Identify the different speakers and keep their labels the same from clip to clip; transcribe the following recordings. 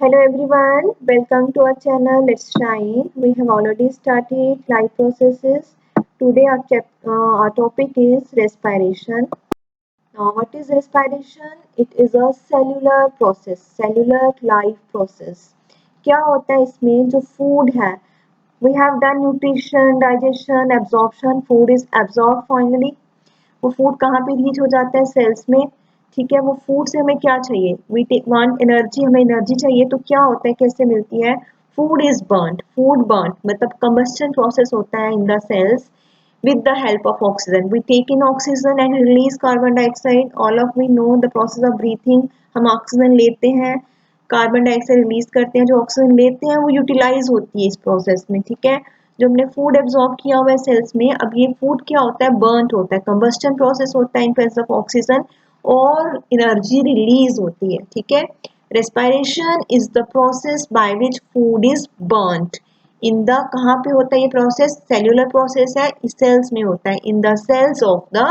Speaker 1: Hello everyone, welcome to our channel Let's Shine. We have already started life processes. Today our topic is respiration. Now what is respiration? It is a cellular process, cellular life process. क्या होता है इसमें जो food है we have done nutrition, digestion, absorption, food is absorbed finally. वो food कहाँ पे reach हो जाता है सेल्स में। ठीक है, वो फूड से हमें क्या चाहिए, वी वांट एनर्जी, हमें एनर्जी चाहिए तो क्या होता है, कैसे मिलती है, food is burned, food burn मतलब कंबस्टन प्रोसेस होता है in the cells with the help of oxygen. We take in oxygen and release carbon dioxide. All of we know the process of breathing. हम oxygen लेते हैं, carbon dioxide release करते हैं, जो oxygen लेते हैं वो यूटिलाइज होती है इस प्रोसेस में। ठीक है, जो हमने फूड एब्जॉर्ब किया हुआ है सेल्स में, अब ये फूड क्या होता है, बर्न्ट होता है, कंबस्टन प्रोसेस होता है इन प्रेजेंस ऑफ ऑक्सीजन और एनर्जी रिलीज होती है। ठीक है, respiration is the process by which food is burnt. In the कहाँ पे होता है ये प्रोसेस, सेल्यूलर प्रोसेस है, सेल्स में होता है, in the cells of the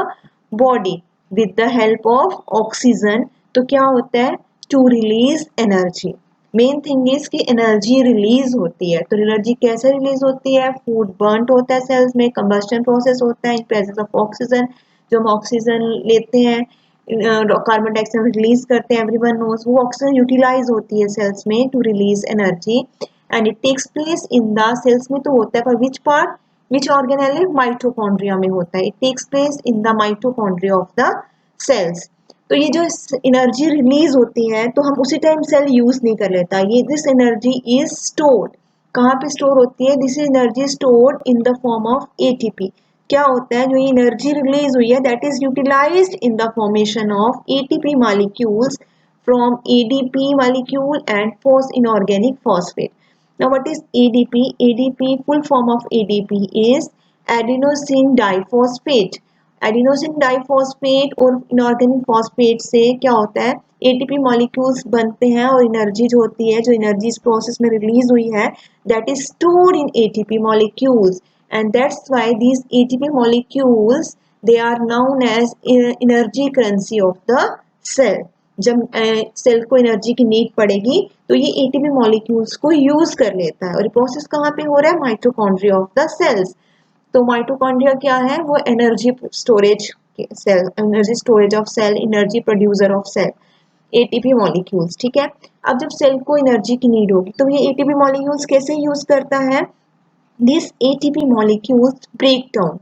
Speaker 1: body with the help of oxygen. तो क्या होता है, to release energy. Main thing is कि एनर्जी रिलीज होती है। तो एनर्जी कैसे रिलीज होती है, फूड बर्न्ट होता है सेल्स में, कंबस्टन प्रोसेस होता है इन प्रेजेंस ऑफ ऑक्सीजन। जो हम ऑक्सीजन लेते हैं, कार्बन डाइऑक्साइड रिलीज करते हैं, एवरीवन नोज, वो ऑक्सीजन यूटिलाइज होती है सेल्स में to release energy and it takes place in the cells में। तो होता है पर which part, which organelle, mitochondria में होता है। It takes place in the mitochondria of the cells. तो ये जो एनर्जी रिलीज होती है तो हम उसी टाइम सेल यूज नहीं कर लेता, ये दिस एनर्जी इज स्टोर्ड। कहाँ पे स्टोर होती है, this energy stored in the form of ATP. क्या होता है, जो ये एनर्जी रिलीज हुई है that is utilised in the formation of ATP molecules from ADP molecule and phos inorganic phosphate. Now what is ADP? ADP, full form of ADP is adenosine diphosphate. Adenosine diphosphate और inorganic phosphate से क्या होता है, ATP molecules बनते हैं और energy जो होती है, जो एनर्जी इस प्रोसेस में रिलीज हुई है that is stored in ATP molecules and that's why these ATP molecules they are known as energy currency of the cell. जब सेल को एनर्जी की नीड पड़ेगी तो ये एटीपी मॉलिक्यूल्स को यूज कर लेता है और ये प्रोसेस कहाँ पे हो रहा है, माइटोकॉन्ड्रिया ऑफ द सेल्स। तो माइटोकॉन्ड्रिया क्या है, वो energy storage cell, energy storage of cell, energy producer of cell, ATP molecules. ठीक है, अब जब सेल को एनर्जी की नीड होगी तो ये एटीपी मॉलिक्यूल्स कैसे यूज करता है, this ATP molecules break down,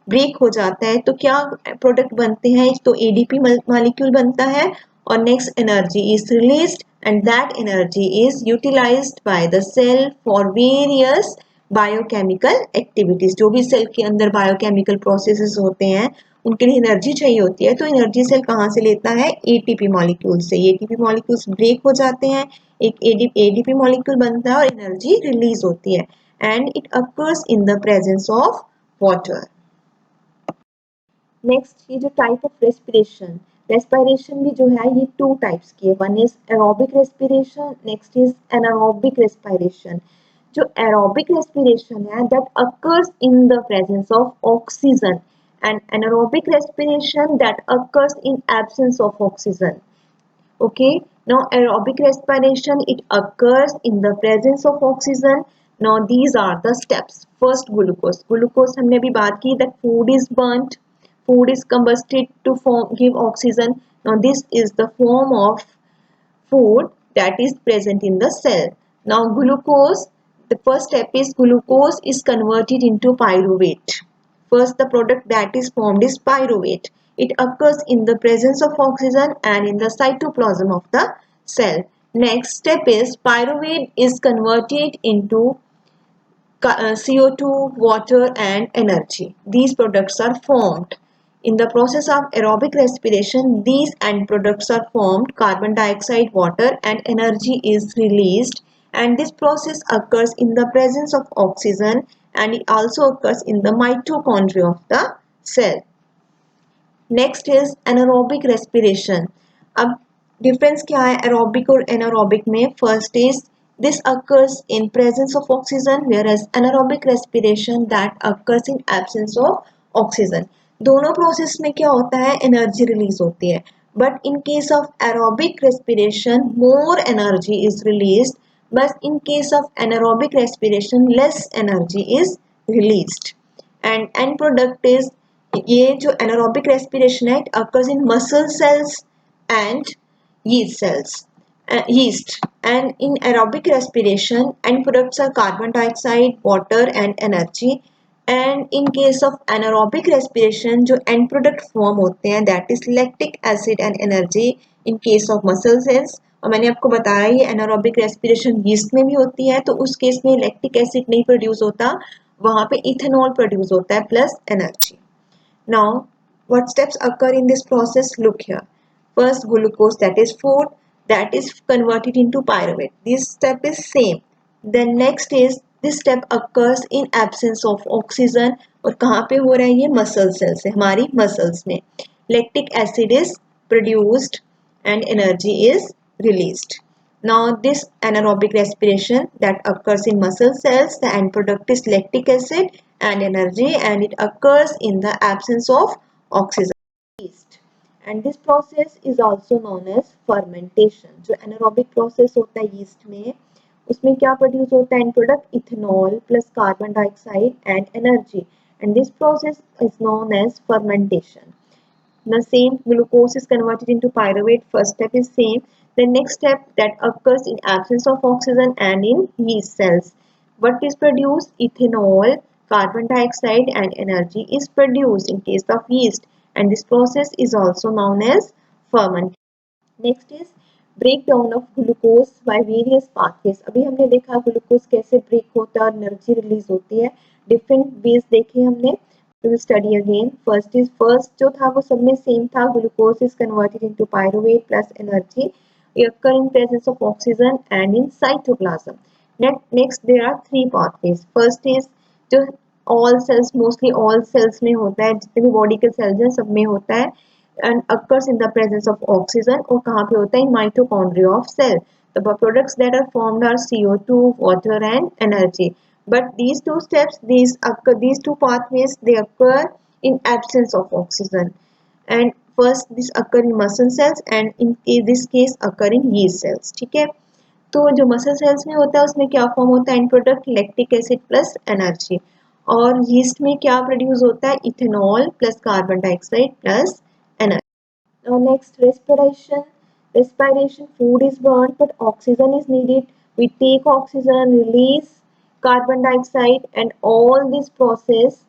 Speaker 1: break हो जाता है तो क्या प्रोडक्ट बनते हैं, तो एडीपी मॉलिक्यूल बनता है और next energy is released and that energy is utilised by the cell for various biochemical activities. जो भी सेल के अंदर बायोकेमिकल प्रोसेसेस होते हैं उनके लिए एनर्जी चाहिए होती है, तो एनर्जी सेल कहाँ से लेता है, एटीपी मॉलिक्यूल से। एटीपी मॉलिक्यूल्स ब्रेक हो जाते हैं, एक एडीपी मॉलिक्यूल बनता है और एनर्जी रिलीज होती है and it occurs in the presence of water. Next, ये जो टाइप ऑफ रेस्पिरेशन, रेस्पिरेशन भी जो है ये टू टाइप्स की है, one is aerobic respiration, next is anaerobic respiration. जो एरोबिक रेस्पिरेशन है that occurs in the presence of oxygen and anaerobic respiration that occurs in absence of oxygen. Okay, now aerobic respiration, it occurs in the presence of oxygen. Now these are the steps. First, glucose. Glucose हमने अभी बात की that food is burnt, food is combusted to give oxygen. Now this is the form of food that is present in the cell. Now glucose, the first step is glucose is converted into pyruvate. First, the product that is formed is pyruvate. It occurs in the presence of oxygen and in the cytoplasm of the cell. Next step is pyruvate is converted into CO2, water and energy. These products are formed. In the process of aerobic respiration, these end products are formed, carbon dioxide, water and energy is released, and this process occurs in the presence of oxygen and it also occurs in the mitochondria of the cell. Next is anaerobic respiration. अब difference क्या है aerobic और anaerobic में, first is this occurs in presence of oxygen whereas anaerobic respiration that occurs in absence of oxygen. दोनों process में क्या होता है, एनर्जी रिलीज होती है, but in case of aerobic respiration more energy is released, but in case of anaerobic respiration less energy is released. And end product is, ये जो anaerobic respiration है, it occurs in muscle cells and yeast cells. Yeast, and in aerobic respiration end products are carbon dioxide, water and energy. And in case of anaerobic respiration जो end product form होते हैं, that is lactic acid and energy in case of muscle cells. और मैंने आपको बताया ये anaerobic respiration yeast में भी होती है, तो उस केस में lactic acid नहीं प्रोड्यूस होता, वहां पे इथेनॉल प्रोड्यूस होता है plus energy. Now, what steps occur in this process? Look here. First, glucose, that is food, that is converted into pyruvate. This step is same. Then next is, this step occurs in absence of oxygen. और कहाँ पे हो रहा है ये? Muscle cell से, हमारी muscles में. Lactic acid is produced and energy is released. Now this anaerobic respiration that occurs in muscle cells, the end product is lactic acid and energy, and it occurs in the absence of oxygen. Yeast. And this process is also known as fermentation. जो anaerobic process होता है yeast में, उसमें क्या produce होता है? end product ethanol plus carbon dioxide and energy, and this process is known as fermentation. The same glucose is converted into pyruvate. First step is same. The next step that occurs in absence of oxygen and in yeast cells. What is produced? Ethanol, carbon dioxide and energy is produced in case of yeast, and this process is also known as fermentation. Next is break down of glucose by various pathways. अभी हमने देखा glucose कैसे break होता है और energy release होती है, different ways देखे हमने. We will study again. First जो था वो सब में सेम था. Glucose is converted into pyruvate plus energy. occur in presence of oxygen and in cytoplasm. Next there are three pathways. First is जो all cells, mostly all cells में होता है, जितने भी बॉडी के सेल्स हैं सब में होता है, and occurs in the presence of oxygen. और कहाँ पे होता है? In mitochondria of cell. The products that are formed are CO2, water and energy. But these two steps, these two pathways, they occur in absence of oxygen. And first this occur in muscle cells and in this case occur in yeast cells. ठीक है, तो जो muscle cells में होता है उसमें क्या form होता है? End product lactic acid plus energy. और यीस्ट में क्या प्रोड्यूस होता है? Ethanol plus carbon dioxide plus energy. Now next, respiration. Respiration, food is burned but oxygen is needed. We take oxygen, release carbon dioxide, and all this process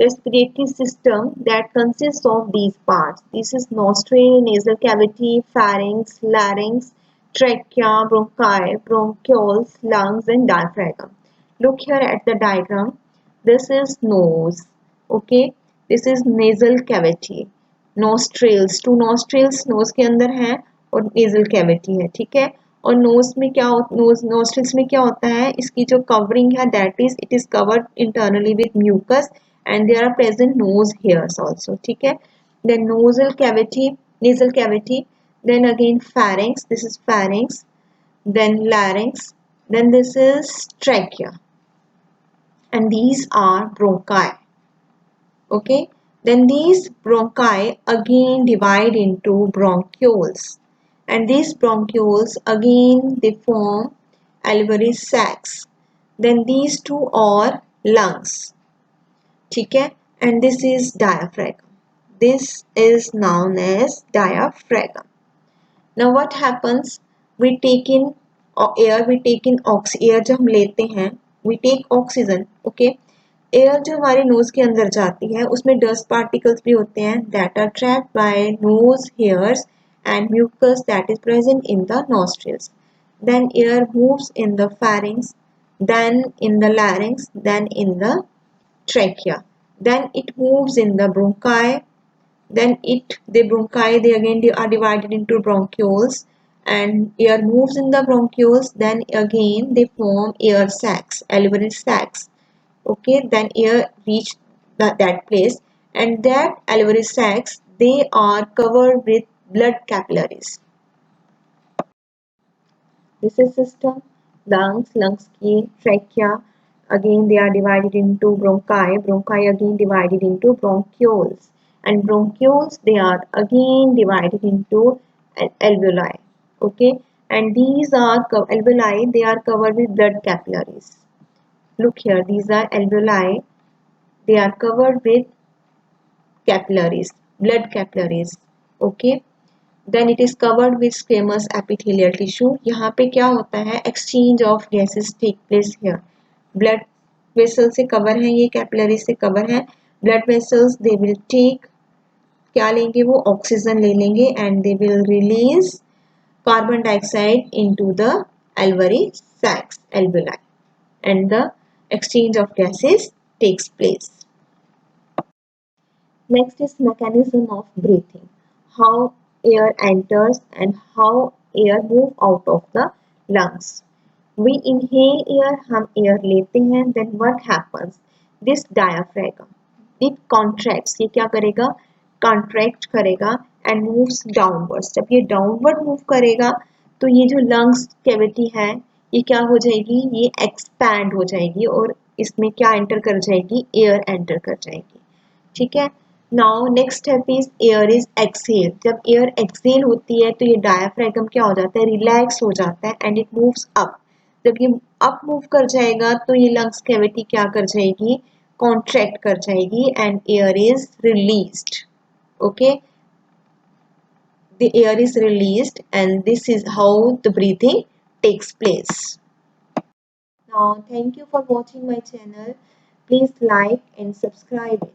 Speaker 1: respiratory system that consists of these parts. This is nostril, nasal cavity, pharynx, larynx, trachea, bronchi, bronchioles, lungs and diaphragm. Look here at the diagram. This is nose. Okay, this is nasal cavity. Nostrils, two nostrils nose के अंदर हैं और nasal cavity है. ठीक है, और knows में क्या नोस्ट्रिल्स में क्या होता है? इसकी जो कवरिंग है that is it is covered internally with mucus and there are present nose hairs also. ठीक है, then nasal cavity, nasal cavity, then again pharynx, this is pharynx, then larynx, then this is trachea, and these are bronchi. Okay, then these bronchi again divide into bronchioles, and these bronchioles again they form alveolar sacs. Then these two are lungs. ठीक है, and this is diaphragm. This is known as diaphragm. Now what happens? We take in air, we take in air जब हम लेते हैं, we take oxygen. Okay, air जो हमारे knows के अंदर जाती है उसमें डस्ट पार्टिकल्स भी होते हैं that are trapped by nose hairs and mucus that is present in the nostrils. Then air moves in the pharynx, then in the larynx, then in the trachea, then it moves in the bronchi, then the bronchi they again are divided into bronchioles, and air moves in the bronchioles, then again they form air sacs, alveolar sacs. Okay, then air reach that place, and that alveolar sacs they are covered with blood capillaries. This is system. Lungs की trachea, again they are divided into bronchi again divided into bronchioles, and bronchioles, they are again divided into alveoli. Okay, and these are alveoli, they are covered with blood capillaries. Look here, these are alveoli, they are covered with capillaries, blood capillaries. Okay, then it is covered with squamous epithelial tissue. यहाँ पे क्या होता है, exchange of gases take place here. Blood vessels से cover है, ये capillaries से cover है. Blood vessels they will take, क्या लेंगे वो, ऑक्सीजन ले लेंगे and they will release carbon dioxide into the alveoli sacs, alveoli, and the exchange of gases takes place. Next is mechanism of breathing. How air enters and how air move out of the lungs. We inhale air, हम air लेते हैं, then what happens? This diaphragm, it contracts, ये क्या करेगा? Contract करेगा and moves downwards. जब ये downward move करेगा, तो ये जो lungs cavity है, ये क्या हो जाएगी? ये expand हो जाएगी और इसमें क्या enter कर जाएगी? Air enter कर जाएगी. ठीक है. Now next step is air is exhale. जब एयर एक्सेल होती है तो ये डायाफ्रागम क्या हो जाता है, रिलैक्स हो जाता है एंड इट मूव्स अप. जब ये अप मूव कर जाएगा तो ये लंग्स कैविटी क्या कर जाएगी, कॉन्ट्रैक्ट कर जाएगी and air is released. Okay, the air is released and this is how the breathing takes place. Now thank you for watching my channel. Please like and subscribe it.